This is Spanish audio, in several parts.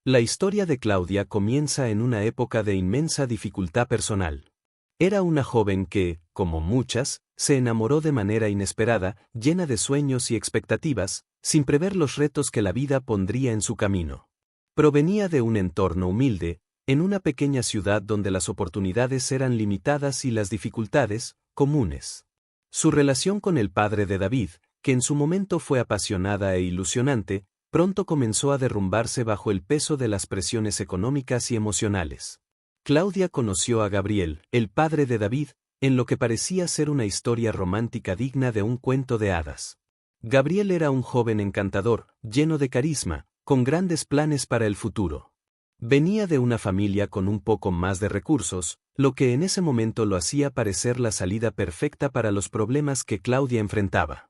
La historia de Claudia comienza en una época de inmensa dificultad personal. Era una joven que, como muchas, se enamoró de manera inesperada, llena de sueños y expectativas, sin prever los retos que la vida pondría en su camino. Provenía de un entorno humilde, en una pequeña ciudad donde las oportunidades eran limitadas y las dificultades, comunes. Su relación con el padre de David, que en su momento fue apasionada e ilusionante, pronto comenzó a derrumbarse bajo el peso de las presiones económicas y emocionales. Claudia conoció a Gabriel, el padre de David, en lo que parecía ser una historia romántica digna de un cuento de hadas. Gabriel era un joven encantador, lleno de carisma, con grandes planes para el futuro. Venía de una familia con un poco más de recursos, lo que en ese momento lo hacía parecer la salida perfecta para los problemas que Claudia enfrentaba.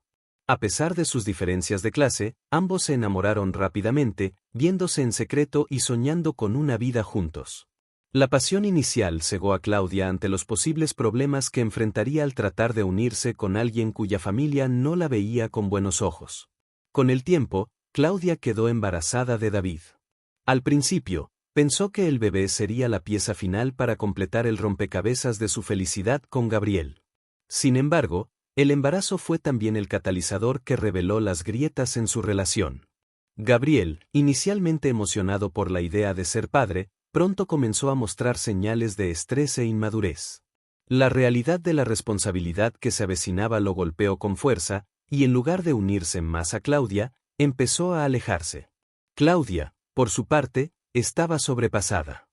A pesar de sus diferencias de clase, ambos se enamoraron rápidamente, viéndose en secreto y soñando con una vida juntos. La pasión inicial cegó a Claudia ante los posibles problemas que enfrentaría al tratar de unirse con alguien cuya familia no la veía con buenos ojos. Con el tiempo, Claudia quedó embarazada de David. Al principio, pensó que el bebé sería la pieza final para completar el rompecabezas de su felicidad con Gabriel. Sin embargo, el embarazo fue también el catalizador que reveló las grietas en su relación. Gabriel, inicialmente emocionado por la idea de ser padre, pronto comenzó a mostrar señales de estrés e inmadurez. La realidad de la responsabilidad que se avecinaba lo golpeó con fuerza, y en lugar de unirse más a Claudia, empezó a alejarse. Claudia, por su parte, estaba sobrepasada.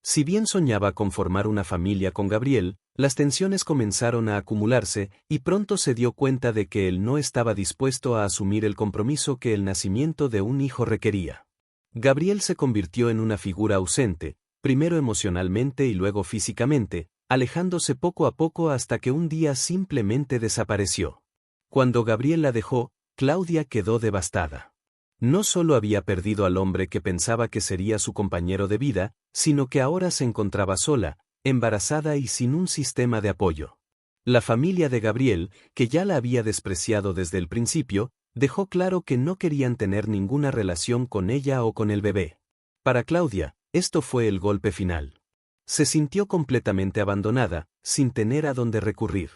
Si bien soñaba con formar una familia con Gabriel, las tensiones comenzaron a acumularse y pronto se dio cuenta de que él no estaba dispuesto a asumir el compromiso que el nacimiento de un hijo requería. Gabriel se convirtió en una figura ausente, primero emocionalmente y luego físicamente, alejándose poco a poco hasta que un día simplemente desapareció. Cuando Gabriel la dejó, Claudia quedó devastada. No solo había perdido al hombre que pensaba que sería su compañero de vida, sino que ahora se encontraba sola, embarazada y sin un sistema de apoyo. La familia de Gabriel, que ya la había despreciado desde el principio, dejó claro que no querían tener ninguna relación con ella o con el bebé. Para Claudia, esto fue el golpe final. Se sintió completamente abandonada, sin tener a dónde recurrir.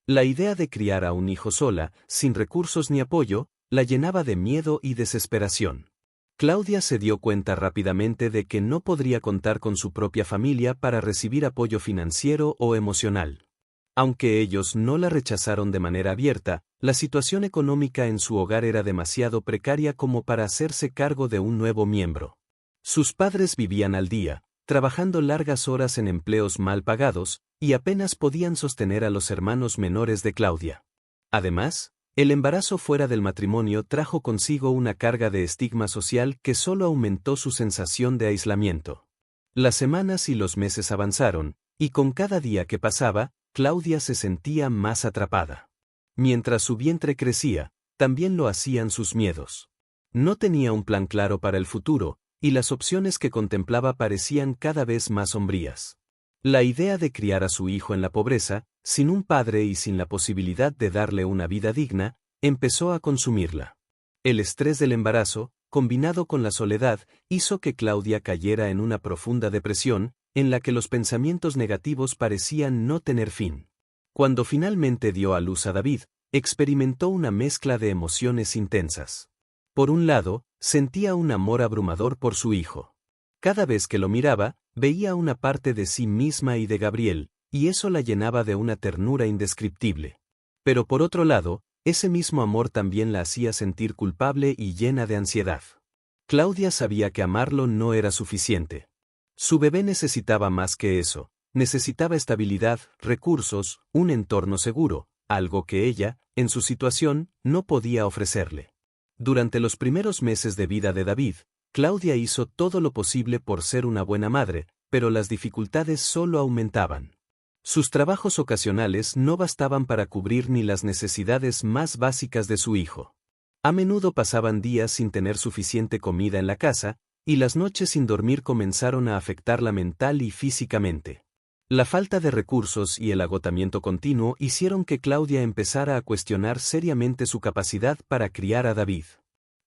La idea de criar a un hijo sola, sin recursos ni apoyo, la llenaba de miedo y desesperación. Claudia se dio cuenta rápidamente de que no podría contar con su propia familia para recibir apoyo financiero o emocional. Aunque ellos no la rechazaron de manera abierta, la situación económica en su hogar era demasiado precaria como para hacerse cargo de un nuevo miembro. Sus padres vivían al día, trabajando largas horas en empleos mal pagados, y apenas podían sostener a los hermanos menores de Claudia. Además, el embarazo fuera del matrimonio trajo consigo una carga de estigma social que solo aumentó su sensación de aislamiento. Las semanas y los meses avanzaron, y con cada día que pasaba, Claudia se sentía más atrapada. Mientras su vientre crecía, también lo hacían sus miedos. No tenía un plan claro para el futuro, y las opciones que contemplaba parecían cada vez más sombrías. La idea de criar a su hijo en la pobreza, sin un padre y sin la posibilidad de darle una vida digna, empezó a consumirla. El estrés del embarazo, combinado con la soledad, hizo que Claudia cayera en una profunda depresión, en la que los pensamientos negativos parecían no tener fin. Cuando finalmente dio a luz a David, experimentó una mezcla de emociones intensas. Por un lado, sentía un amor abrumador por su hijo. Cada vez que lo miraba, veía una parte de sí misma y de Gabriel, y eso la llenaba de una ternura indescriptible. Pero por otro lado, ese mismo amor también la hacía sentir culpable y llena de ansiedad. Claudia sabía que amarlo no era suficiente. Su bebé necesitaba más que eso, necesitaba estabilidad, recursos, un entorno seguro, algo que ella, en su situación, no podía ofrecerle. Durante los primeros meses de vida de David, Claudia hizo todo lo posible por ser una buena madre, pero las dificultades solo aumentaban. Sus trabajos ocasionales no bastaban para cubrir ni las necesidades más básicas de su hijo. A menudo pasaban días sin tener suficiente comida en la casa, y las noches sin dormir comenzaron a afectarla mental y físicamente. La falta de recursos y el agotamiento continuo hicieron que Claudia empezara a cuestionar seriamente su capacidad para criar a David.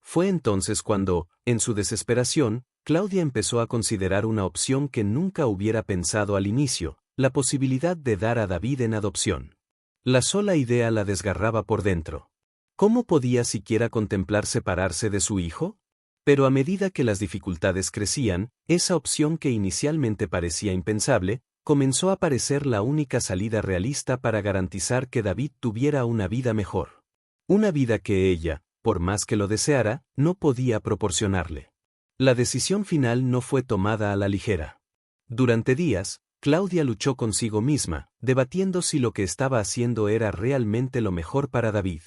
Fue entonces cuando, en su desesperación, Claudia empezó a considerar una opción que nunca hubiera pensado al inicio, la posibilidad de dar a David en adopción. La sola idea la desgarraba por dentro. ¿Cómo podía siquiera contemplar separarse de su hijo? Pero a medida que las dificultades crecían, esa opción que inicialmente parecía impensable, comenzó a parecer la única salida realista para garantizar que David tuviera una vida mejor. Una vida que ella, por más que lo deseara, no podía proporcionarle. La decisión final no fue tomada a la ligera. Durante días, Claudia luchó consigo misma, debatiendo si lo que estaba haciendo era realmente lo mejor para David.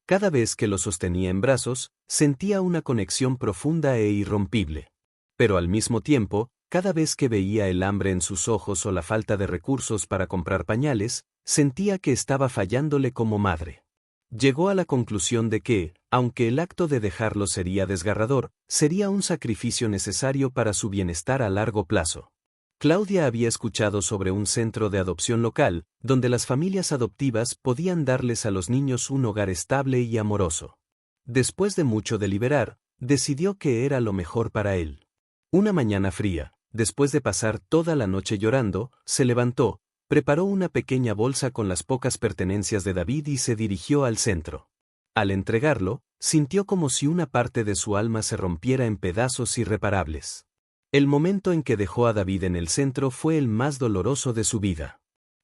Cada vez que lo sostenía en brazos, sentía una conexión profunda e irrompible. Pero al mismo tiempo, cada vez que veía el hambre en sus ojos o la falta de recursos para comprar pañales, sentía que estaba fallándole como madre. Llegó a la conclusión de que, aunque el acto de dejarlo sería desgarrador, sería un sacrificio necesario para su bienestar a largo plazo. Claudia había escuchado sobre un centro de adopción local, donde las familias adoptivas podían darles a los niños un hogar estable y amoroso. Después de mucho deliberar, decidió que era lo mejor para él. Una mañana fría, después de pasar toda la noche llorando, se levantó, preparó una pequeña bolsa con las pocas pertenencias de David y se dirigió al centro. Al entregarlo, sintió como si una parte de su alma se rompiera en pedazos irreparables. El momento en que dejó a David en el centro fue el más doloroso de su vida.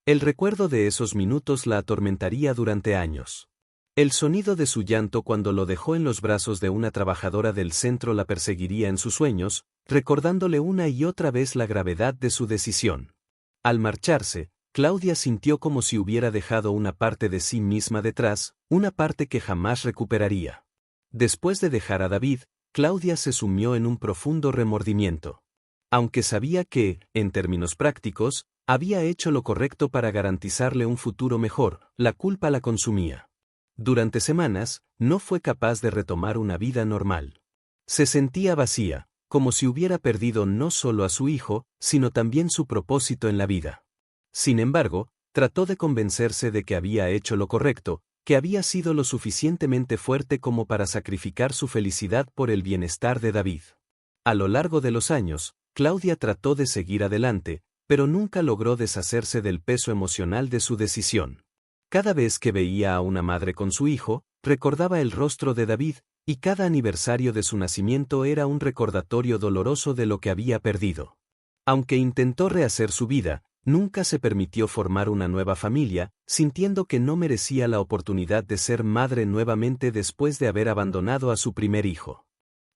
El recuerdo de esos minutos la atormentaría durante años. El sonido de su llanto cuando lo dejó en los brazos de una trabajadora del centro la perseguiría en sus sueños, recordándole una y otra vez la gravedad de su decisión. Al marcharse, Claudia sintió como si hubiera dejado una parte de sí misma detrás, una parte que jamás recuperaría. Después de dejar a David, Claudia se sumió en un profundo remordimiento. Aunque sabía que, en términos prácticos, había hecho lo correcto para garantizarle un futuro mejor, la culpa la consumía. Durante semanas, no fue capaz de retomar una vida normal. Se sentía vacía, como si hubiera perdido no solo a su hijo, sino también su propósito en la vida. Sin embargo, trató de convencerse de que había hecho lo correcto, que había sido lo suficientemente fuerte como para sacrificar su felicidad por el bienestar de David. A lo largo de los años, Claudia trató de seguir adelante, pero nunca logró deshacerse del peso emocional de su decisión. Cada vez que veía a una madre con su hijo, recordaba el rostro de David, y cada aniversario de su nacimiento era un recordatorio doloroso de lo que había perdido. Aunque intentó rehacer su vida, nunca se permitió formar una nueva familia, sintiendo que no merecía la oportunidad de ser madre nuevamente después de haber abandonado a su primer hijo.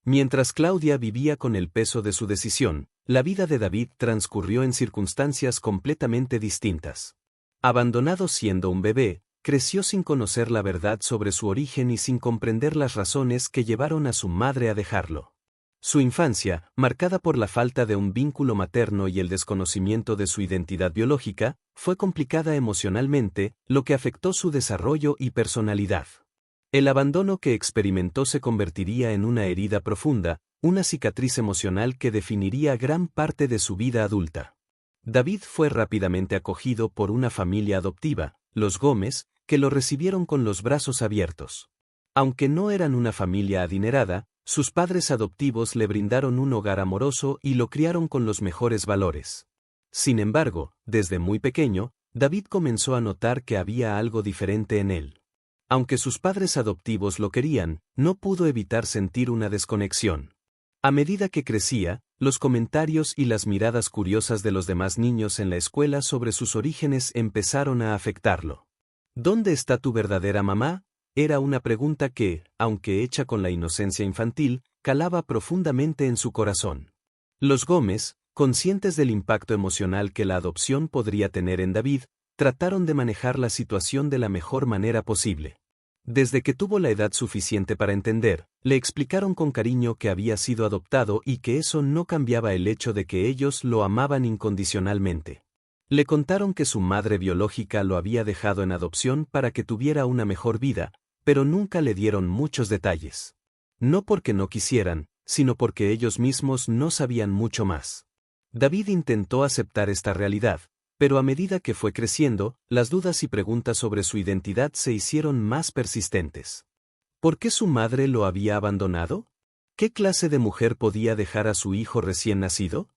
Mientras Claudia vivía con el peso de su decisión, la vida de David transcurrió en circunstancias completamente distintas. Abandonado siendo un bebé, creció sin conocer la verdad sobre su origen y sin comprender las razones que llevaron a su madre a dejarlo. Su infancia, marcada por la falta de un vínculo materno y el desconocimiento de su identidad biológica, fue complicada emocionalmente, lo que afectó su desarrollo y personalidad. El abandono que experimentó se convertiría en una herida profunda, una cicatriz emocional que definiría gran parte de su vida adulta. David fue rápidamente acogido por una familia adoptiva, los Gómez, que lo recibieron con los brazos abiertos. Aunque no eran una familia adinerada, sus padres adoptivos le brindaron un hogar amoroso y lo criaron con los mejores valores. Sin embargo, desde muy pequeño, David comenzó a notar que había algo diferente en él. Aunque sus padres adoptivos lo querían, no pudo evitar sentir una desconexión. A medida que crecía, los comentarios y las miradas curiosas de los demás niños en la escuela sobre sus orígenes empezaron a afectarlo. ¿Dónde está tu verdadera mamá? Era una pregunta que, aunque hecha con la inocencia infantil, calaba profundamente en su corazón. Los Gómez, conscientes del impacto emocional que la adopción podría tener en David, trataron de manejar la situación de la mejor manera posible. Desde que tuvo la edad suficiente para entender, le explicaron con cariño que había sido adoptado y que eso no cambiaba el hecho de que ellos lo amaban incondicionalmente. Le contaron que su madre biológica lo había dejado en adopción para que tuviera una mejor vida, pero nunca le dieron muchos detalles. No porque no quisieran, sino porque ellos mismos no sabían mucho más. David intentó aceptar esta realidad, pero a medida que fue creciendo, las dudas y preguntas sobre su identidad se hicieron más persistentes. ¿Por qué su madre lo había abandonado? ¿Qué clase de mujer podía dejar a su hijo recién nacido?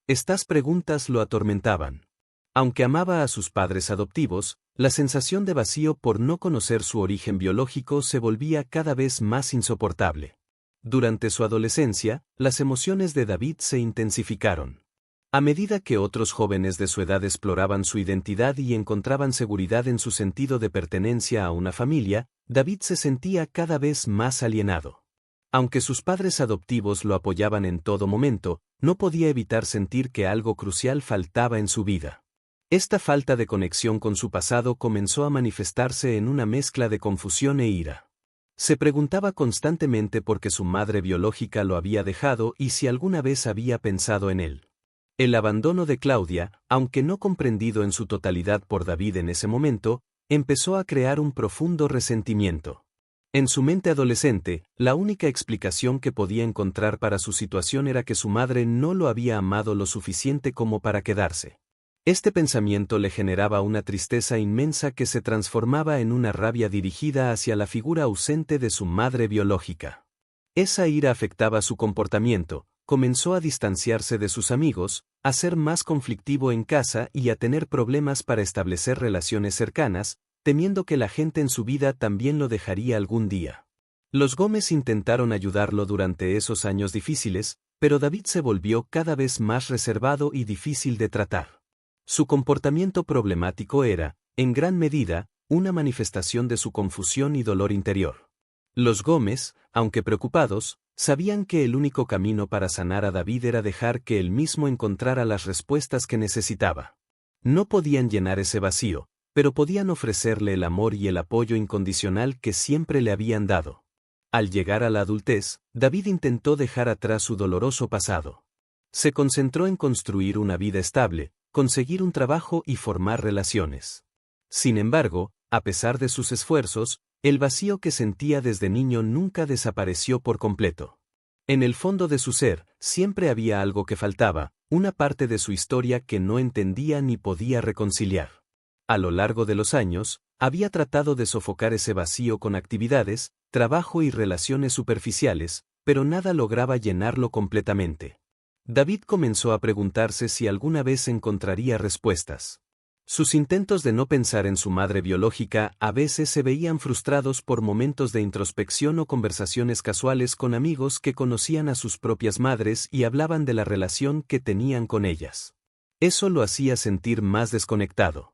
Estas preguntas lo atormentaban. Aunque amaba a sus padres adoptivos, la sensación de vacío por no conocer su origen biológico se volvía cada vez más insoportable. Durante su adolescencia, las emociones de David se intensificaron. A medida que otros jóvenes de su edad exploraban su identidad y encontraban seguridad en su sentido de pertenencia a una familia, David se sentía cada vez más alienado. Aunque sus padres adoptivos lo apoyaban en todo momento, no podía evitar sentir que algo crucial faltaba en su vida. Esta falta de conexión con su pasado comenzó a manifestarse en una mezcla de confusión e ira. Se preguntaba constantemente por qué su madre biológica lo había dejado y si alguna vez había pensado en él. El abandono de Claudia, aunque no comprendido en su totalidad por David en ese momento, empezó a crear un profundo resentimiento. En su mente adolescente, la única explicación que podía encontrar para su situación era que su madre no lo había amado lo suficiente como para quedarse. Este pensamiento le generaba una tristeza inmensa que se transformaba en una rabia dirigida hacia la figura ausente de su madre biológica. Esa ira afectaba su comportamiento, comenzó a distanciarse de sus amigos, a ser más conflictivo en casa y a tener problemas para establecer relaciones cercanas, temiendo que la gente en su vida también lo dejaría algún día. Los Gómez intentaron ayudarlo durante esos años difíciles, pero David se volvió cada vez más reservado y difícil de tratar. Su comportamiento problemático era, en gran medida, una manifestación de su confusión y dolor interior. Los Gómez, aunque preocupados, sabían que el único camino para sanar a David era dejar que él mismo encontrara las respuestas que necesitaba. No podían llenar ese vacío, pero podían ofrecerle el amor y el apoyo incondicional que siempre le habían dado. Al llegar a la adultez, David intentó dejar atrás su doloroso pasado. Se concentró en construir una vida estable, conseguir un trabajo y formar relaciones. Sin embargo, a pesar de sus esfuerzos, el vacío que sentía desde niño nunca desapareció por completo. En el fondo de su ser, siempre había algo que faltaba, una parte de su historia que no entendía ni podía reconciliar. A lo largo de los años, había tratado de sofocar ese vacío con actividades, trabajo y relaciones superficiales, pero nada lograba llenarlo completamente. David comenzó a preguntarse si alguna vez encontraría respuestas. Sus intentos de no pensar en su madre biológica a veces se veían frustrados por momentos de introspección o conversaciones casuales con amigos que conocían a sus propias madres y hablaban de la relación que tenían con ellas. Eso lo hacía sentir más desconectado.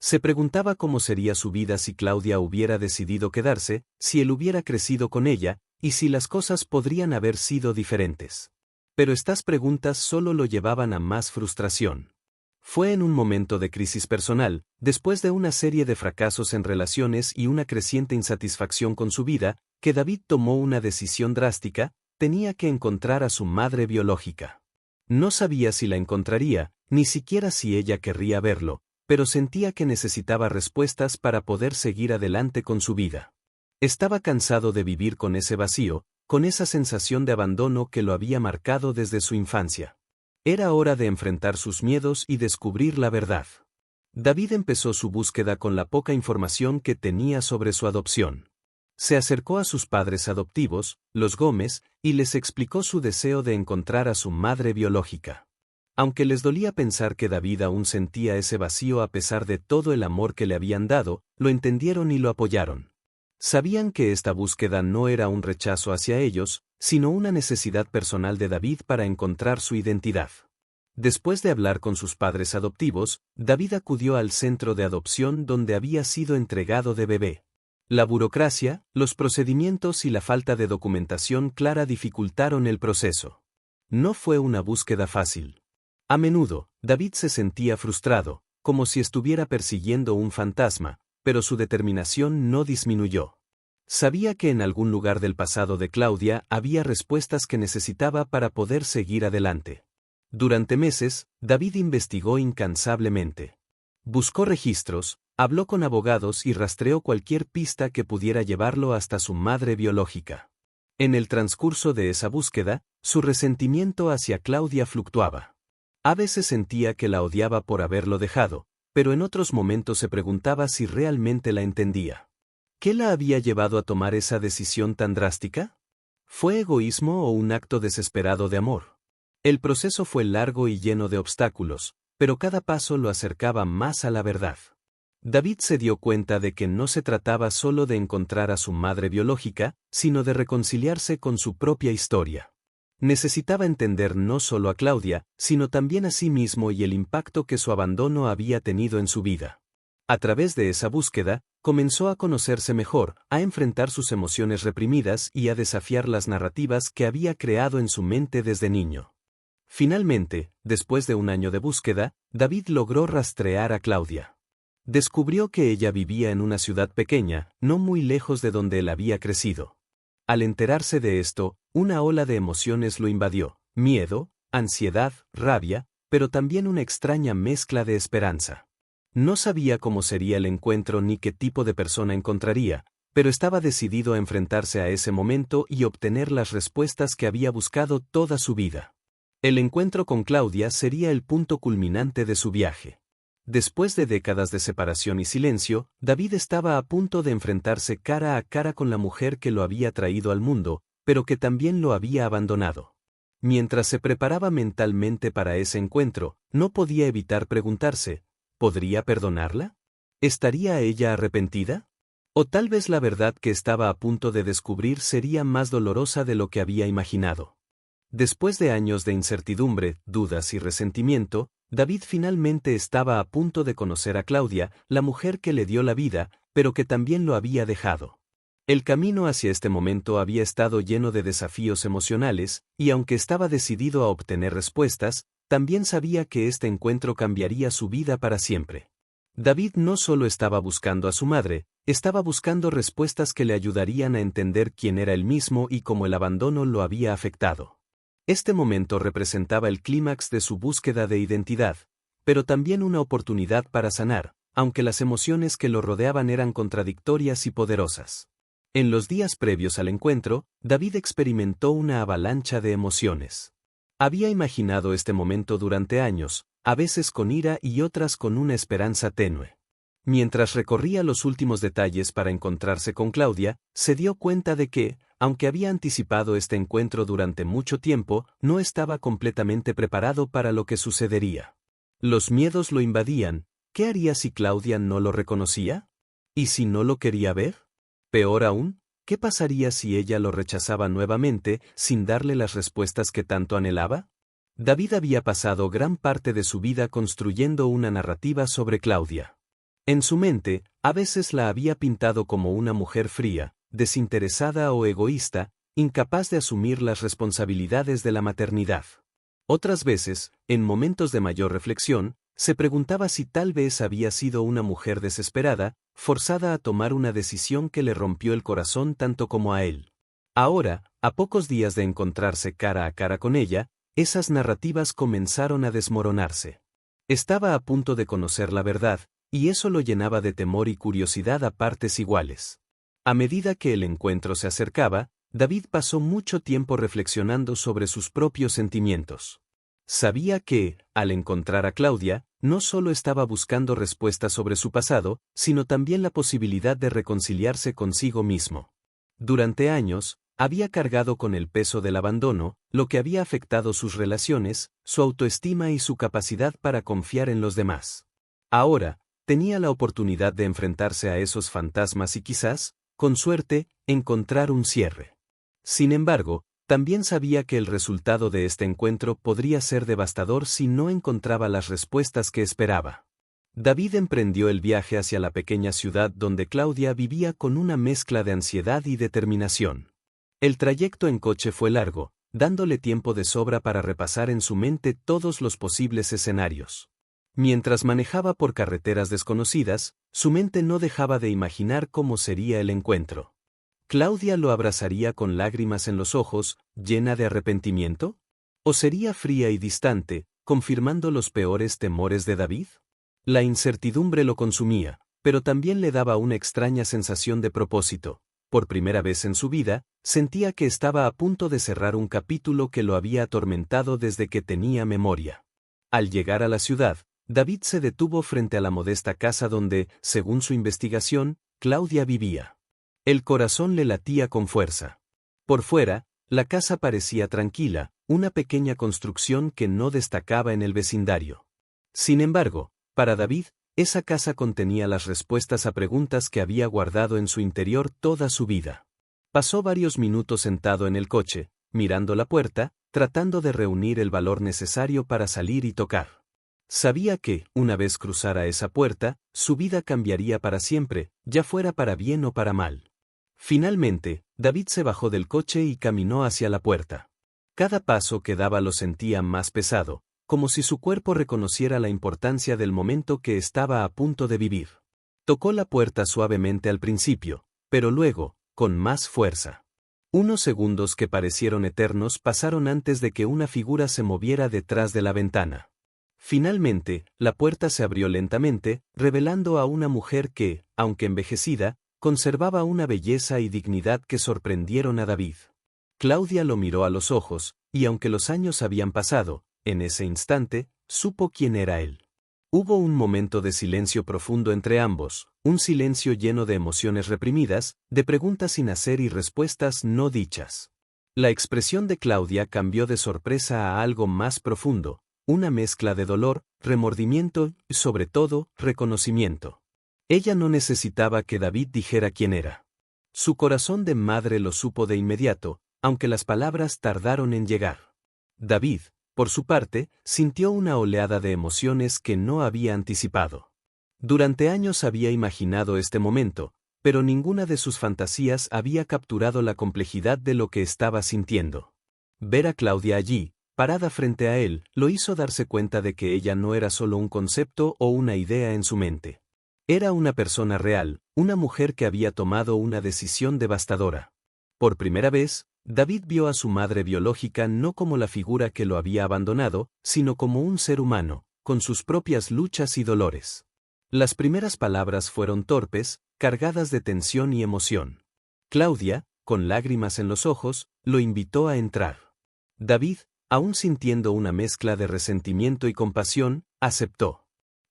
Se preguntaba cómo sería su vida si Claudia hubiera decidido quedarse, si él hubiera crecido con ella, y si las cosas podrían haber sido diferentes. Pero estas preguntas solo lo llevaban a más frustración. Fue en un momento de crisis personal, después de una serie de fracasos en relaciones y una creciente insatisfacción con su vida, que David tomó una decisión drástica: tenía que encontrar a su madre biológica. No sabía si la encontraría, ni siquiera si ella querría verlo, pero sentía que necesitaba respuestas para poder seguir adelante con su vida. Estaba cansado de vivir con ese vacío, con esa sensación de abandono que lo había marcado desde su infancia. Era hora de enfrentar sus miedos y descubrir la verdad. David empezó su búsqueda con la poca información que tenía sobre su adopción. Se acercó a sus padres adoptivos, los Gómez, y les explicó su deseo de encontrar a su madre biológica. Aunque les dolía pensar que David aún sentía ese vacío a pesar de todo el amor que le habían dado, lo entendieron y lo apoyaron. Sabían que esta búsqueda no era un rechazo hacia ellos, sino una necesidad personal de David para encontrar su identidad. Después de hablar con sus padres adoptivos, David acudió al centro de adopción donde había sido entregado de bebé. La burocracia, los procedimientos y la falta de documentación clara dificultaron el proceso. No fue una búsqueda fácil. A menudo, David se sentía frustrado, como si estuviera persiguiendo un fantasma, pero su determinación no disminuyó. Sabía que en algún lugar del pasado de Claudia había respuestas que necesitaba para poder seguir adelante. Durante meses, David investigó incansablemente. Buscó registros, habló con abogados y rastreó cualquier pista que pudiera llevarlo hasta su madre biológica. En el transcurso de esa búsqueda, su resentimiento hacia Claudia fluctuaba. A veces sentía que la odiaba por haberlo dejado, pero en otros momentos se preguntaba si realmente la entendía. ¿Qué la había llevado a tomar esa decisión tan drástica? ¿Fue egoísmo o un acto desesperado de amor? El proceso fue largo y lleno de obstáculos, pero cada paso lo acercaba más a la verdad. David se dio cuenta de que no se trataba solo de encontrar a su madre biológica, sino de reconciliarse con su propia historia. Necesitaba entender no solo a Claudia, sino también a sí mismo y el impacto que su abandono había tenido en su vida. A través de esa búsqueda, comenzó a conocerse mejor, a enfrentar sus emociones reprimidas y a desafiar las narrativas que había creado en su mente desde niño. Finalmente, después de un año de búsqueda, David logró rastrear a Claudia. Descubrió que ella vivía en una ciudad pequeña, no muy lejos de donde él había crecido. Al enterarse de esto, una ola de emociones lo invadió: miedo, ansiedad, rabia, pero también una extraña mezcla de esperanza. No sabía cómo sería el encuentro ni qué tipo de persona encontraría, pero estaba decidido a enfrentarse a ese momento y obtener las respuestas que había buscado toda su vida. El encuentro con Claudia sería el punto culminante de su viaje. Después de décadas de separación y silencio, David estaba a punto de enfrentarse cara a cara con la mujer que lo había traído al mundo, pero que también lo había abandonado. Mientras se preparaba mentalmente para ese encuentro, no podía evitar preguntarse: ¿podría perdonarla? ¿Estaría ella arrepentida? O tal vez la verdad que estaba a punto de descubrir sería más dolorosa de lo que había imaginado. Después de años de incertidumbre, dudas y resentimiento, David finalmente estaba a punto de conocer a Claudia, la mujer que le dio la vida, pero que también lo había dejado. El camino hacia este momento había estado lleno de desafíos emocionales, y aunque estaba decidido a obtener respuestas, también sabía que este encuentro cambiaría su vida para siempre. David no solo estaba buscando a su madre, estaba buscando respuestas que le ayudarían a entender quién era él mismo y cómo el abandono lo había afectado. Este momento representaba el clímax de su búsqueda de identidad, pero también una oportunidad para sanar, aunque las emociones que lo rodeaban eran contradictorias y poderosas. En los días previos al encuentro, David experimentó una avalancha de emociones. Había imaginado este momento durante años, a veces con ira y otras con una esperanza tenue. Mientras recorría los últimos detalles para encontrarse con Claudia, se dio cuenta de que, aunque había anticipado este encuentro durante mucho tiempo, no estaba completamente preparado para lo que sucedería. Los miedos lo invadían. ¿Qué haría si Claudia no lo reconocía? ¿Y si no lo quería ver? Peor aún, ¿qué pasaría si ella lo rechazaba nuevamente, sin darle las respuestas que tanto anhelaba? David había pasado gran parte de su vida construyendo una narrativa sobre Claudia. En su mente, a veces la había pintado como una mujer fría, desinteresada o egoísta, incapaz de asumir las responsabilidades de la maternidad. Otras veces, en momentos de mayor reflexión, se preguntaba si tal vez había sido una mujer desesperada, forzada a tomar una decisión que le rompió el corazón tanto como a él. Ahora, a pocos días de encontrarse cara a cara con ella, esas narrativas comenzaron a desmoronarse. Estaba a punto de conocer la verdad, y eso lo llenaba de temor y curiosidad a partes iguales. A medida que el encuentro se acercaba, David pasó mucho tiempo reflexionando sobre sus propios sentimientos. Sabía que, al encontrar a Claudia, no solo estaba buscando respuestas sobre su pasado, sino también la posibilidad de reconciliarse consigo mismo. Durante años, había cargado con el peso del abandono, lo que había afectado sus relaciones, su autoestima y su capacidad para confiar en los demás. Ahora, tenía la oportunidad de enfrentarse a esos fantasmas y quizás, con suerte, encontrar un cierre. Sin embargo, también sabía que el resultado de este encuentro podría ser devastador si no encontraba las respuestas que esperaba. David emprendió el viaje hacia la pequeña ciudad donde Claudia vivía con una mezcla de ansiedad y determinación. El trayecto en coche fue largo, dándole tiempo de sobra para repasar en su mente todos los posibles escenarios. Mientras manejaba por carreteras desconocidas, su mente no dejaba de imaginar cómo sería el encuentro. ¿Claudia lo abrazaría con lágrimas en los ojos, llena de arrepentimiento? ¿O sería fría y distante, confirmando los peores temores de David? La incertidumbre lo consumía, pero también le daba una extraña sensación de propósito. Por primera vez en su vida, sentía que estaba a punto de cerrar un capítulo que lo había atormentado desde que tenía memoria. Al llegar a la ciudad, David se detuvo frente a la modesta casa donde, según su investigación, Claudia vivía. El corazón le latía con fuerza. Por fuera, La casa parecía tranquila, una pequeña construcción que no destacaba en el vecindario. Sin embargo, para David, esa casa contenía las respuestas a preguntas que había guardado en su interior toda su vida. Pasó varios minutos sentado en el coche, mirando la puerta, tratando de reunir el valor necesario para salir y tocar. Sabía que, una vez cruzara esa puerta, su vida cambiaría para siempre, ya fuera para bien o para mal. Finalmente, David se bajó del coche y caminó hacia la puerta. Cada paso que daba lo sentía más pesado, como si su cuerpo reconociera la importancia del momento que estaba a punto de vivir. Tocó la puerta suavemente al principio, pero luego, con más fuerza. Unos segundos que parecieron eternos pasaron antes de que una figura se moviera detrás de la ventana. Finalmente, la puerta se abrió lentamente, revelando a una mujer que, aunque envejecida, conservaba una belleza y dignidad que sorprendieron a David. Claudia lo miró a los ojos, y aunque los años habían pasado, en ese instante, supo quién era él. Hubo un momento de silencio profundo entre ambos, un silencio lleno de emociones reprimidas, de preguntas sin hacer y respuestas no dichas. La expresión de Claudia cambió de sorpresa a algo más profundo, una mezcla de dolor, remordimiento y, sobre todo, reconocimiento. Ella no necesitaba que David dijera quién era. Su corazón de madre lo supo de inmediato, aunque las palabras tardaron en llegar. David, por su parte, sintió una oleada de emociones que no había anticipado. Durante años había imaginado este momento, pero ninguna de sus fantasías había capturado la complejidad de lo que estaba sintiendo. Ver a Claudia allí, parada frente a él, lo hizo darse cuenta de que ella no era solo un concepto o una idea en su mente. Era una persona real, una mujer que había tomado una decisión devastadora. Por primera vez, David vio a su madre biológica no como la figura que lo había abandonado, sino como un ser humano, con sus propias luchas y dolores. Las primeras palabras fueron torpes, cargadas de tensión y emoción. Claudia, con lágrimas en los ojos, lo invitó a entrar. David, aún sintiendo una mezcla de resentimiento y compasión, aceptó.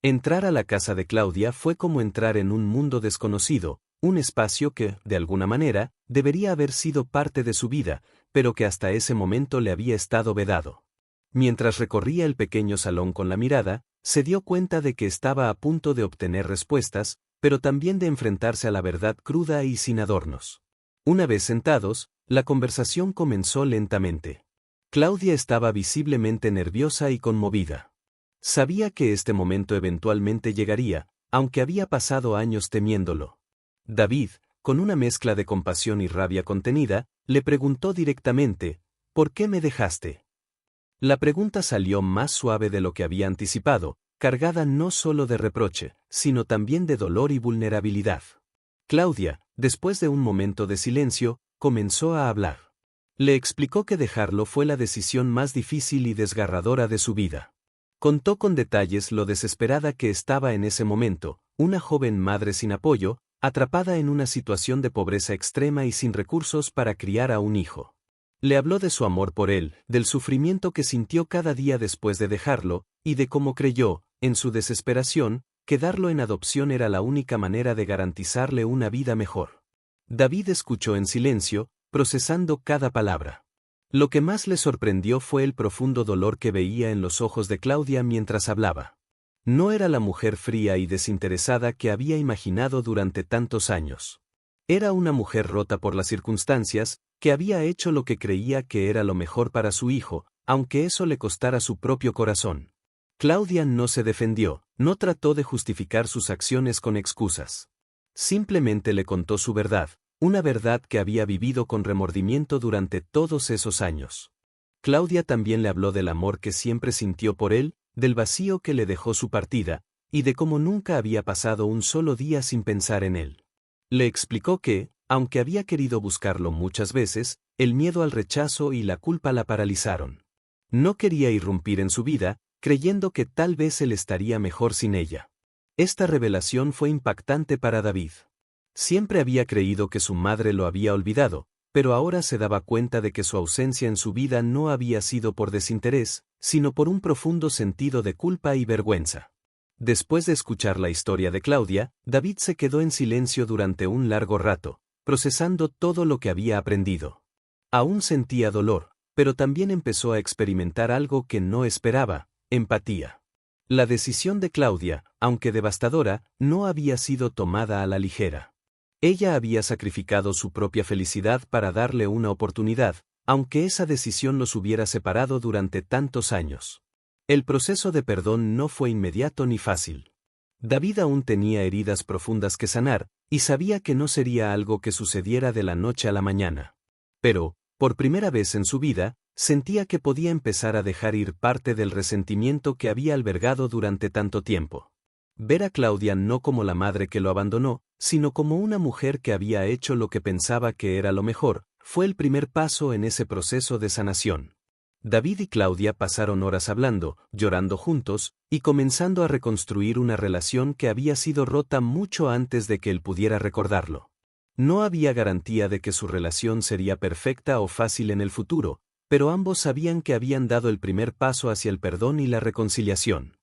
Entrar a la casa de Claudia fue como entrar en un mundo desconocido, un espacio que, de alguna manera, debería haber sido parte de su vida, pero que hasta ese momento le había estado vedado. Mientras recorría el pequeño salón con la mirada, se dio cuenta de que estaba a punto de obtener respuestas, pero también de enfrentarse a la verdad cruda y sin adornos. Una vez sentados, la conversación comenzó lentamente. Claudia estaba visiblemente nerviosa y conmovida. Sabía que este momento eventualmente llegaría, aunque había pasado años temiéndolo. David, con una mezcla de compasión y rabia contenida, le preguntó directamente, ¿por qué me dejaste? La pregunta salió más suave de lo que había anticipado, cargada no solo de reproche, sino también de dolor y vulnerabilidad. Claudia, después de un momento de silencio, comenzó a hablar. Le explicó que dejarlo fue la decisión más difícil y desgarradora de su vida. Contó con detalles lo desesperada que estaba en ese momento, una joven madre sin apoyo, atrapada en una situación de pobreza extrema y sin recursos para criar a un hijo. Le habló de su amor por él, del sufrimiento que sintió cada día después de dejarlo, y de cómo creyó, en su desesperación, que darlo en adopción era la única manera de garantizarle una vida mejor. David escuchó en silencio, procesando cada palabra. Lo que más le sorprendió fue el profundo dolor que veía en los ojos de Claudia mientras hablaba. No era la mujer fría y desinteresada que había imaginado durante tantos años. Era una mujer rota por las circunstancias, que había hecho lo que creía que era lo mejor para su hijo, aunque eso le costara su propio corazón. Claudia no se defendió, no trató de justificar sus acciones con excusas. Simplemente le contó su verdad. Una verdad que había vivido con remordimiento durante todos esos años. Claudia también le habló del amor que siempre sintió por él, del vacío que le dejó su partida, y de cómo nunca había pasado un solo día sin pensar en él. Le explicó que, aunque había querido buscarlo muchas veces, el miedo al rechazo y la culpa la paralizaron. No quería irrumpir en su vida, creyendo que tal vez él estaría mejor sin ella. Esta revelación fue impactante para David. Siempre había creído que su madre lo había olvidado, pero ahora se daba cuenta de que su ausencia en su vida no había sido por desinterés, sino por un profundo sentido de culpa y vergüenza. Después de escuchar la historia de Claudia, David se quedó en silencio durante un largo rato, procesando todo lo que había aprendido. Aún sentía dolor, pero también empezó a experimentar algo que no esperaba: empatía. La decisión de Claudia, aunque devastadora, no había sido tomada a la ligera. Ella había sacrificado su propia felicidad para darle una oportunidad, aunque esa decisión los hubiera separado durante tantos años. El proceso de perdón no fue inmediato ni fácil. David aún tenía heridas profundas que sanar, y sabía que no sería algo que sucediera de la noche a la mañana. Pero, por primera vez en su vida, sentía que podía empezar a dejar ir parte del resentimiento que había albergado durante tanto tiempo. Ver a Claudia no como la madre que lo abandonó, sino como una mujer que había hecho lo que pensaba que era lo mejor, fue el primer paso en ese proceso de sanación. David y Claudia pasaron horas hablando, llorando juntos, y comenzando a reconstruir una relación que había sido rota mucho antes de que él pudiera recordarlo. No había garantía de que su relación sería perfecta o fácil en el futuro, pero ambos sabían que habían dado el primer paso hacia el perdón y la reconciliación.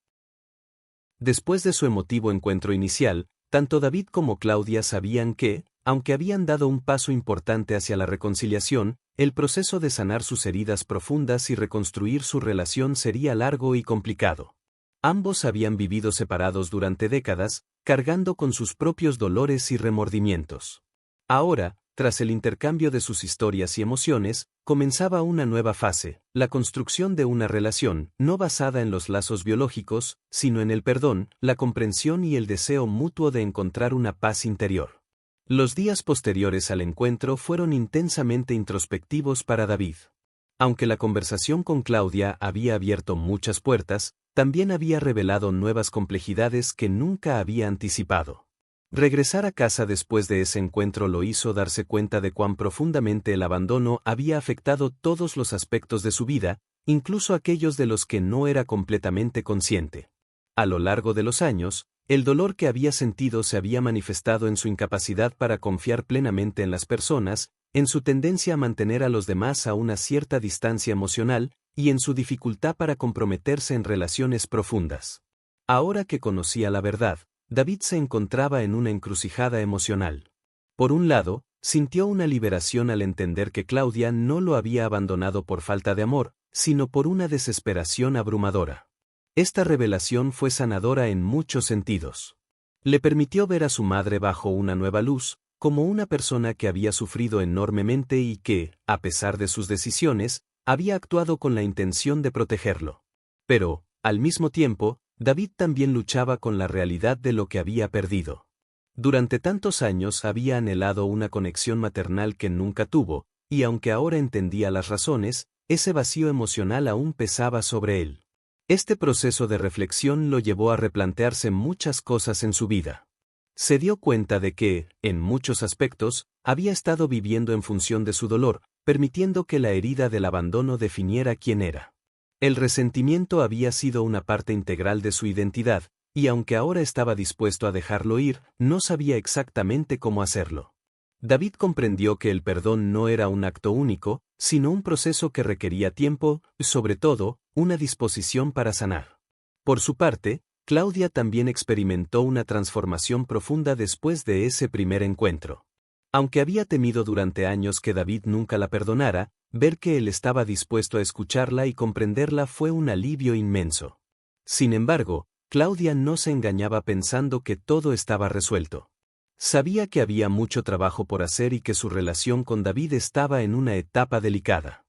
Después de su emotivo encuentro inicial, tanto David como Claudia sabían que, aunque habían dado un paso importante hacia la reconciliación, el proceso de sanar sus heridas profundas y reconstruir su relación sería largo y complicado. Ambos habían vivido separados durante décadas, cargando con sus propios dolores y remordimientos. Ahora, tras el intercambio de sus historias y emociones, comenzaba una nueva fase: la construcción de una relación, no basada en los lazos biológicos, sino en el perdón, la comprensión y el deseo mutuo de encontrar una paz interior. Los días posteriores al encuentro fueron intensamente introspectivos para David. Aunque la conversación con Claudia había abierto muchas puertas, también había revelado nuevas complejidades que nunca había anticipado. Regresar a casa después de ese encuentro lo hizo darse cuenta de cuán profundamente el abandono había afectado todos los aspectos de su vida, incluso aquellos de los que no era completamente consciente. A lo largo de los años, el dolor que había sentido se había manifestado en su incapacidad para confiar plenamente en las personas, en su tendencia a mantener a los demás a una cierta distancia emocional, y en su dificultad para comprometerse en relaciones profundas. Ahora que conocía la verdad, David se encontraba en una encrucijada emocional. Por un lado, sintió una liberación al entender que Claudia no lo había abandonado por falta de amor, sino por una desesperación abrumadora. Esta revelación fue sanadora en muchos sentidos. Le permitió ver a su madre bajo una nueva luz, como una persona que había sufrido enormemente y que, a pesar de sus decisiones, había actuado con la intención de protegerlo. Pero, al mismo tiempo, David también luchaba con la realidad de lo que había perdido. Durante tantos años había anhelado una conexión maternal que nunca tuvo, y aunque ahora entendía las razones, ese vacío emocional aún pesaba sobre él. Este proceso de reflexión lo llevó a replantearse muchas cosas en su vida. Se dio cuenta de que, en muchos aspectos, había estado viviendo en función de su dolor, permitiendo que la herida del abandono definiera quién era. El resentimiento había sido una parte integral de su identidad, y aunque ahora estaba dispuesto a dejarlo ir, no sabía exactamente cómo hacerlo. David comprendió que el perdón no era un acto único, sino un proceso que requería tiempo, sobre todo, una disposición para sanar. Por su parte, Claudia también experimentó una transformación profunda después de ese primer encuentro. Aunque había temido durante años que David nunca la perdonara, ver que él estaba dispuesto a escucharla y comprenderla fue un alivio inmenso. Sin embargo, Claudia no se engañaba pensando que todo estaba resuelto. Sabía que había mucho trabajo por hacer y que su relación con David estaba en una etapa delicada.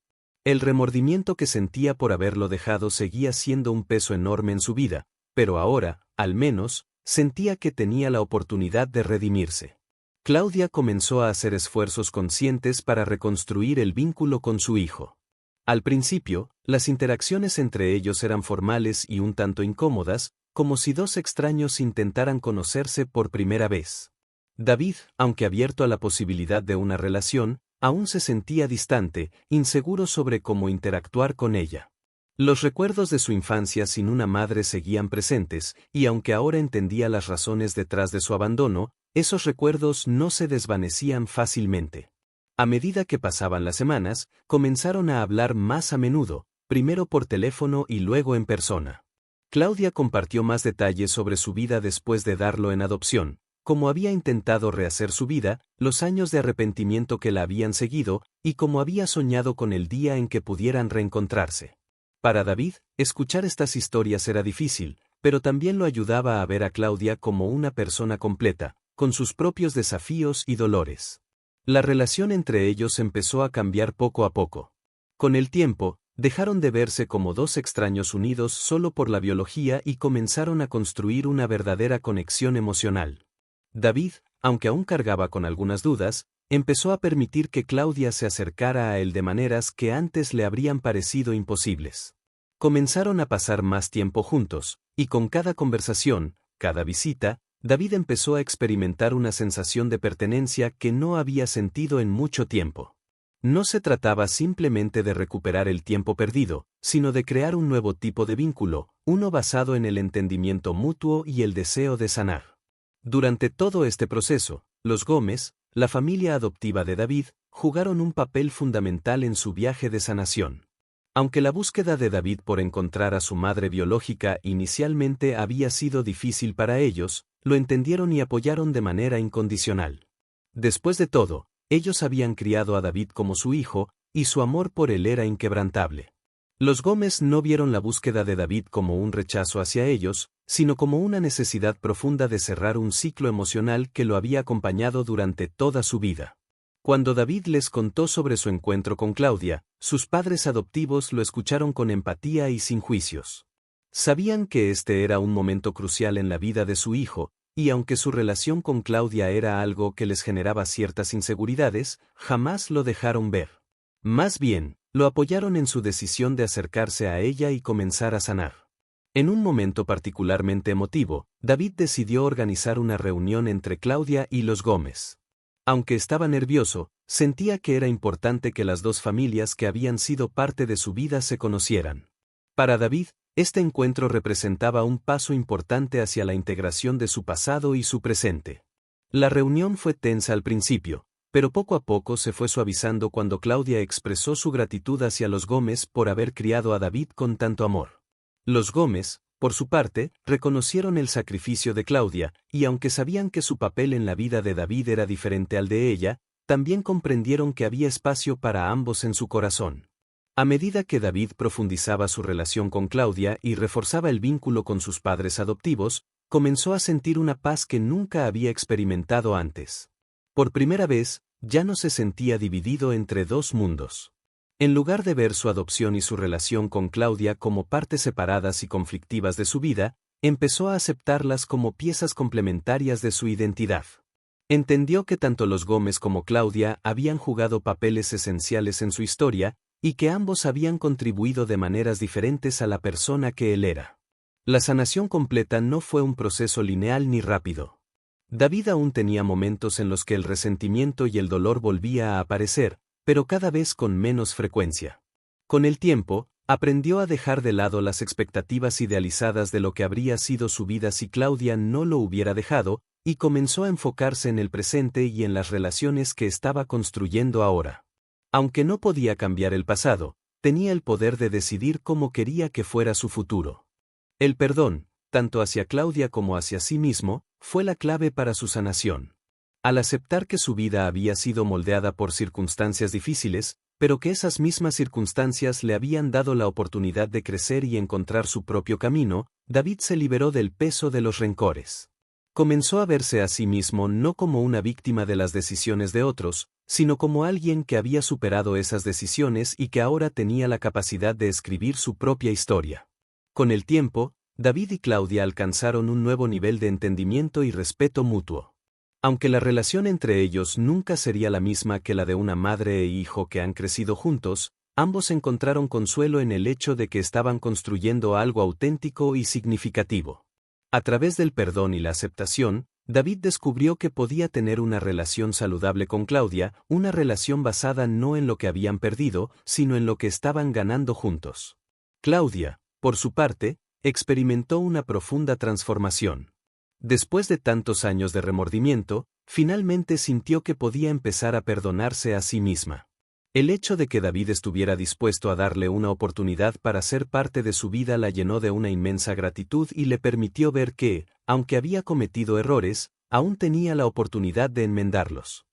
El remordimiento que sentía por haberlo dejado seguía siendo un peso enorme en su vida, pero ahora, al menos, sentía que tenía la oportunidad de redimirse. Claudia comenzó a hacer esfuerzos conscientes para reconstruir el vínculo con su hijo. Al principio, las interacciones entre ellos eran formales y un tanto incómodas, como si dos extraños intentaran conocerse por primera vez. David, aunque abierto a la posibilidad de una relación, aún se sentía distante, inseguro sobre cómo interactuar con ella. Los recuerdos de su infancia sin una madre seguían presentes, y aunque ahora entendía las razones detrás de su abandono, esos recuerdos no se desvanecían fácilmente. A medida que pasaban las semanas, comenzaron a hablar más a menudo, primero por teléfono y luego en persona. Claudia compartió más detalles sobre su vida después de darlo en adopción, cómo había intentado rehacer su vida, los años de arrepentimiento que la habían seguido, y cómo había soñado con el día en que pudieran reencontrarse. Para David, escuchar estas historias era difícil, pero también lo ayudaba a ver a Claudia como una persona completa, con sus propios desafíos y dolores. La relación entre ellos empezó a cambiar poco a poco. Con el tiempo, dejaron de verse como dos extraños unidos solo por la biología y comenzaron a construir una verdadera conexión emocional. David, aunque aún cargaba con algunas dudas, empezó a permitir que Claudia se acercara a él de maneras que antes le habrían parecido imposibles. Comenzaron a pasar más tiempo juntos, y con cada conversación, cada visita, David empezó a experimentar una sensación de pertenencia que no había sentido en mucho tiempo. No se trataba simplemente de recuperar el tiempo perdido, sino de crear un nuevo tipo de vínculo, uno basado en el entendimiento mutuo y el deseo de sanar. Durante todo este proceso, los Gómez, la familia adoptiva de David, jugaron un papel fundamental en su viaje de sanación. Aunque la búsqueda de David por encontrar a su madre biológica inicialmente había sido difícil para ellos, lo entendieron y apoyaron de manera incondicional. Después de todo, ellos habían criado a David como su hijo, y su amor por él era inquebrantable. Los Gómez no vieron la búsqueda de David como un rechazo hacia ellos, sino como una necesidad profunda de cerrar un ciclo emocional que lo había acompañado durante toda su vida. Cuando David les contó sobre su encuentro con Claudia, sus padres adoptivos lo escucharon con empatía y sin juicios. Sabían que este era un momento crucial en la vida de su hijo, y aunque su relación con Claudia era algo que les generaba ciertas inseguridades, jamás lo dejaron ver. Más bien, lo apoyaron en su decisión de acercarse a ella y comenzar a sanar. En un momento particularmente emotivo, David decidió organizar una reunión entre Claudia y los Gómez. Aunque estaba nervioso, sentía que era importante que las dos familias que habían sido parte de su vida se conocieran. Para David, este encuentro representaba un paso importante hacia la integración de su pasado y su presente. La reunión fue tensa al principio, pero poco a poco se fue suavizando cuando Claudia expresó su gratitud hacia los Gómez por haber criado a David con tanto amor. Los Gómez, por su parte, reconocieron el sacrificio de Claudia, y aunque sabían que su papel en la vida de David era diferente al de ella, también comprendieron que había espacio para ambos en su corazón. A medida que David profundizaba su relación con Claudia y reforzaba el vínculo con sus padres adoptivos, comenzó a sentir una paz que nunca había experimentado antes. Por primera vez, ya no se sentía dividido entre dos mundos. En lugar de ver su adopción y su relación con Claudia como partes separadas y conflictivas de su vida, empezó a aceptarlas como piezas complementarias de su identidad. Entendió que tanto los Gómez como Claudia habían jugado papeles esenciales en su historia, y que ambos habían contribuido de maneras diferentes a la persona que él era. La sanación completa no fue un proceso lineal ni rápido. David aún tenía momentos en los que el resentimiento y el dolor volvía a aparecer, pero cada vez con menos frecuencia. Con el tiempo, aprendió a dejar de lado las expectativas idealizadas de lo que habría sido su vida si Claudia no lo hubiera dejado, y comenzó a enfocarse en el presente y en las relaciones que estaba construyendo ahora. Aunque no podía cambiar el pasado, tenía el poder de decidir cómo quería que fuera su futuro. El perdón, tanto hacia Claudia como hacia sí mismo, fue la clave para su sanación. Al aceptar que su vida había sido moldeada por circunstancias difíciles, pero que esas mismas circunstancias le habían dado la oportunidad de crecer y encontrar su propio camino, David se liberó del peso de los rencores. Comenzó a verse a sí mismo no como una víctima de las decisiones de otros, sino como alguien que había superado esas decisiones y que ahora tenía la capacidad de escribir su propia historia. Con el tiempo, David y Claudia alcanzaron un nuevo nivel de entendimiento y respeto mutuo. Aunque la relación entre ellos nunca sería la misma que la de una madre e hijo que han crecido juntos, ambos encontraron consuelo en el hecho de que estaban construyendo algo auténtico y significativo. A través del perdón y la aceptación, David descubrió que podía tener una relación saludable con Claudia, una relación basada no en lo que habían perdido, sino en lo que estaban ganando juntos. Claudia, por su parte, experimentó una profunda transformación. Después de tantos años de remordimiento, finalmente sintió que podía empezar a perdonarse a sí misma. El hecho de que David estuviera dispuesto a darle una oportunidad para ser parte de su vida la llenó de una inmensa gratitud y le permitió ver que, aunque había cometido errores, aún tenía la oportunidad de enmendarlos.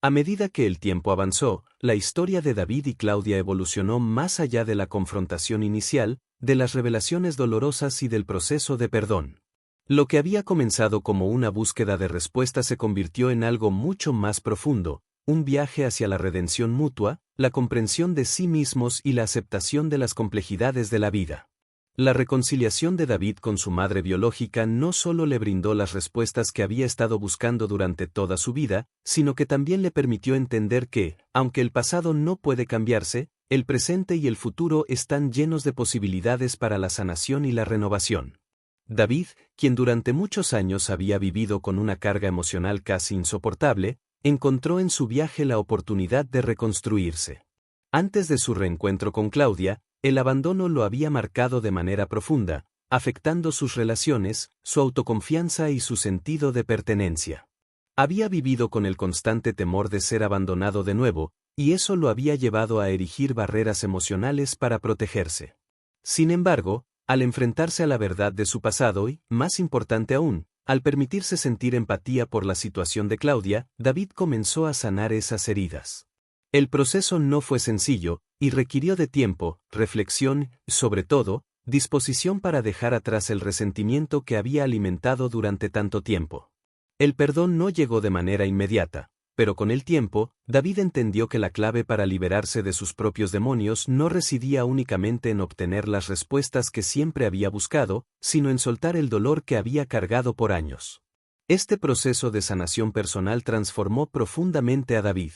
A medida que el tiempo avanzó, la historia de David y Claudia evolucionó más allá de la confrontación inicial, de las revelaciones dolorosas y del proceso de perdón. Lo que había comenzado como una búsqueda de respuesta se convirtió en algo mucho más profundo, un viaje hacia la redención mutua, la comprensión de sí mismos y la aceptación de las complejidades de la vida. La reconciliación de David con su madre biológica no solo le brindó las respuestas que había estado buscando durante toda su vida, sino que también le permitió entender que, aunque el pasado no puede cambiarse, el presente y el futuro están llenos de posibilidades para la sanación y la renovación. David, quien durante muchos años había vivido con una carga emocional casi insoportable, encontró en su viaje la oportunidad de reconstruirse. Antes de su reencuentro con Claudia, el abandono lo había marcado de manera profunda, afectando sus relaciones, su autoconfianza y su sentido de pertenencia. Había vivido con el constante temor de ser abandonado de nuevo, y eso lo había llevado a erigir barreras emocionales para protegerse. Sin embargo, al enfrentarse a la verdad de su pasado y, más importante aún, al permitirse sentir empatía por la situación de Claudia, David comenzó a sanar esas heridas. El proceso no fue sencillo, y requirió de tiempo, reflexión, sobre todo, disposición para dejar atrás el resentimiento que había alimentado durante tanto tiempo. El perdón no llegó de manera inmediata, pero con el tiempo, David entendió que la clave para liberarse de sus propios demonios no residía únicamente en obtener las respuestas que siempre había buscado, sino en soltar el dolor que había cargado por años. Este proceso de sanación personal transformó profundamente a David.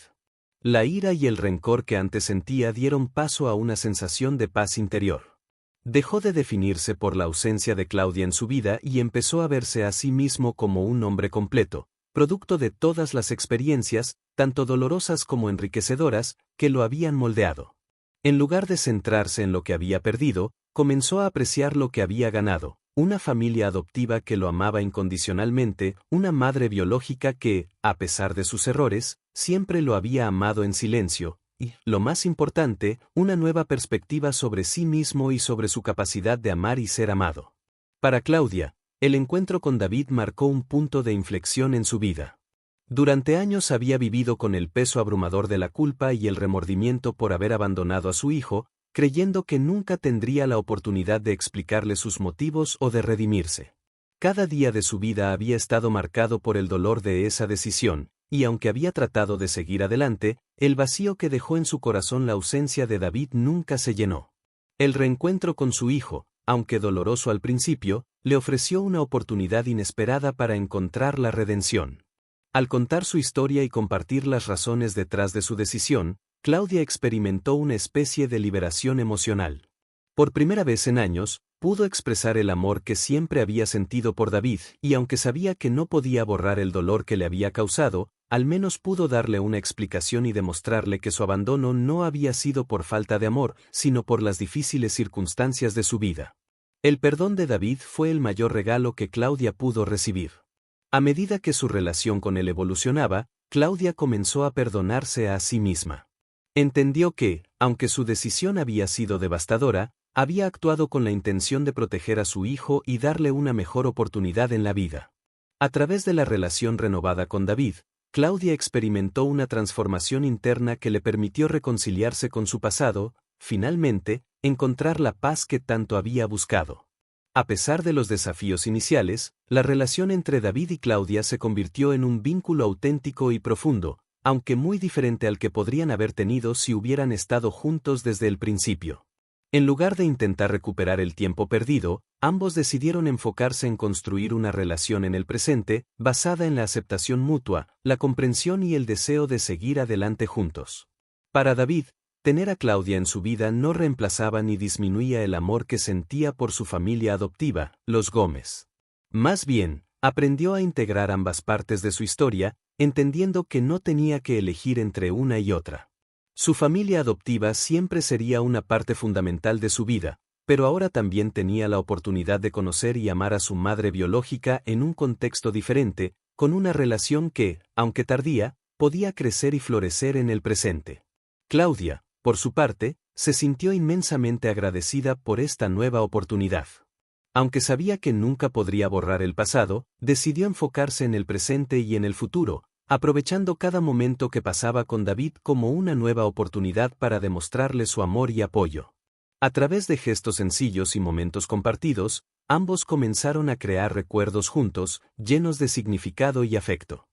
La ira y el rencor que antes sentía dieron paso a una sensación de paz interior. Dejó de definirse por la ausencia de Claudia en su vida y empezó a verse a sí mismo como un hombre completo, producto de todas las experiencias, tanto dolorosas como enriquecedoras, que lo habían moldeado. En lugar de centrarse en lo que había perdido, comenzó a apreciar lo que había ganado, una familia adoptiva que lo amaba incondicionalmente, una madre biológica que, a pesar de sus errores, siempre lo había amado en silencio, y, lo más importante, una nueva perspectiva sobre sí mismo y sobre su capacidad de amar y ser amado. Para Claudia, el encuentro con David marcó un punto de inflexión en su vida. Durante años había vivido con el peso abrumador de la culpa y el remordimiento por haber abandonado a su hijo, creyendo que nunca tendría la oportunidad de explicarle sus motivos o de redimirse. Cada día de su vida había estado marcado por el dolor de esa decisión, y aunque había tratado de seguir adelante, el vacío que dejó en su corazón la ausencia de David nunca se llenó. El reencuentro con su hijo, aunque doloroso al principio, le ofreció una oportunidad inesperada para encontrar la redención. Al contar su historia y compartir las razones detrás de su decisión, Claudia experimentó una especie de liberación emocional. Por primera vez en años, pudo expresar el amor que siempre había sentido por David, y aunque sabía que no podía borrar el dolor que le había causado, al menos pudo darle una explicación y demostrarle que su abandono no había sido por falta de amor, sino por las difíciles circunstancias de su vida. El perdón de David fue el mayor regalo que Claudia pudo recibir. A medida que su relación con él evolucionaba, Claudia comenzó a perdonarse a sí misma. Entendió que, aunque su decisión había sido devastadora, había actuado con la intención de proteger a su hijo y darle una mejor oportunidad en la vida. A través de la relación renovada con David, Claudia experimentó una transformación interna que le permitió reconciliarse con su pasado, finalmente, encontrar la paz que tanto había buscado. A pesar de los desafíos iniciales, la relación entre David y Claudia se convirtió en un vínculo auténtico y profundo, aunque muy diferente al que podrían haber tenido si hubieran estado juntos desde el principio. En lugar de intentar recuperar el tiempo perdido, ambos decidieron enfocarse en construir una relación en el presente, basada en la aceptación mutua, la comprensión y el deseo de seguir adelante juntos. Para David, tener a Claudia en su vida no reemplazaba ni disminuía el amor que sentía por su familia adoptiva, los Gómez. Más bien, aprendió a integrar ambas partes de su historia, entendiendo que no tenía que elegir entre una y otra. Su familia adoptiva siempre sería una parte fundamental de su vida, pero ahora también tenía la oportunidad de conocer y amar a su madre biológica en un contexto diferente, con una relación que, aunque tardía, podía crecer y florecer en el presente. Claudia, por su parte, se sintió inmensamente agradecida por esta nueva oportunidad. Aunque sabía que nunca podría borrar el pasado, decidió enfocarse en el presente y en el futuro, aprovechando cada momento que pasaba con David como una nueva oportunidad para demostrarle su amor y apoyo. A través de gestos sencillos y momentos compartidos, ambos comenzaron a crear recuerdos juntos, llenos de significado y afecto.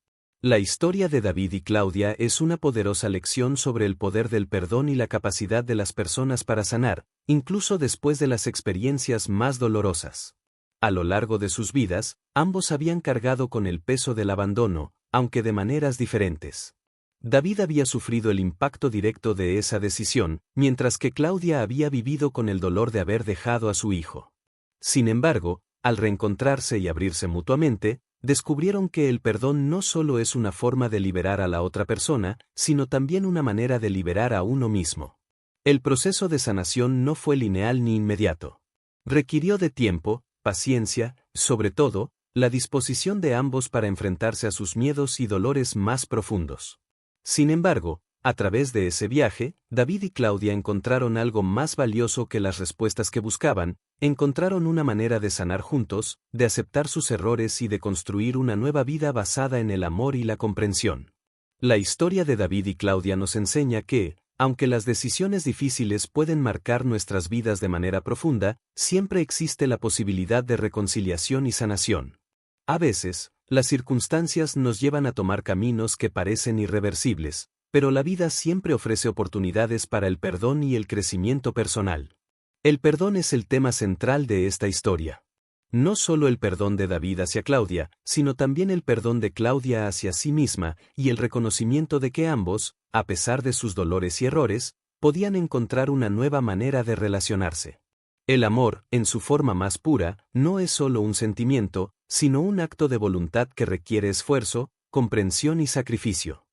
La historia de David y Claudia es una poderosa lección sobre el poder del perdón y la capacidad de las personas para sanar, incluso después de las experiencias más dolorosas. A lo largo de sus vidas, ambos habían cargado con el peso del abandono, aunque de maneras diferentes. David había sufrido el impacto directo de esa decisión, mientras que Claudia había vivido con el dolor de haber dejado a su hijo. Sin embargo, al reencontrarse y abrirse mutuamente, descubrieron que el perdón no solo es una forma de liberar a la otra persona, sino también una manera de liberar a uno mismo. El proceso de sanación no fue lineal ni inmediato. Requirió de tiempo, paciencia, sobre todo, la disposición de ambos para enfrentarse a sus miedos y dolores más profundos. Sin embargo, a través de ese viaje, David y Claudia encontraron algo más valioso que las respuestas que buscaban, encontraron una manera de sanar juntos, de aceptar sus errores y de construir una nueva vida basada en el amor y la comprensión. La historia de David y Claudia nos enseña que, aunque las decisiones difíciles pueden marcar nuestras vidas de manera profunda, siempre existe la posibilidad de reconciliación y sanación. A veces, las circunstancias nos llevan a tomar caminos que parecen irreversibles, pero la vida siempre ofrece oportunidades para el perdón y el crecimiento personal. El perdón es el tema central de esta historia. No solo el perdón de David hacia Claudia, sino también el perdón de Claudia hacia sí misma y el reconocimiento de que ambos, a pesar de sus dolores y errores, podían encontrar una nueva manera de relacionarse. El amor, en su forma más pura, no es solo un sentimiento, sino un acto de voluntad que requiere esfuerzo, comprensión y sacrificio.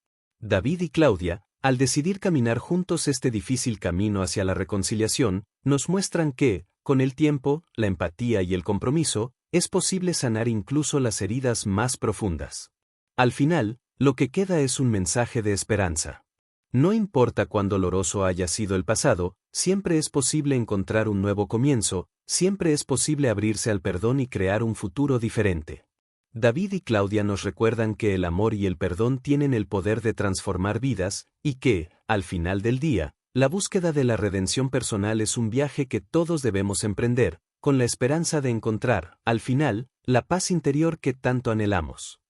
David y Claudia, al decidir caminar juntos este difícil camino hacia la reconciliación, nos muestran que, con el tiempo, la empatía y el compromiso, es posible sanar incluso las heridas más profundas. Al final, lo que queda es un mensaje de esperanza. No importa cuán doloroso haya sido el pasado, siempre es posible encontrar un nuevo comienzo, siempre es posible abrirse al perdón y crear un futuro diferente. David y Claudia nos recuerdan que el amor y el perdón tienen el poder de transformar vidas, y que, al final del día, la búsqueda de la redención personal es un viaje que todos debemos emprender, con la esperanza de encontrar, al final, la paz interior que tanto anhelamos.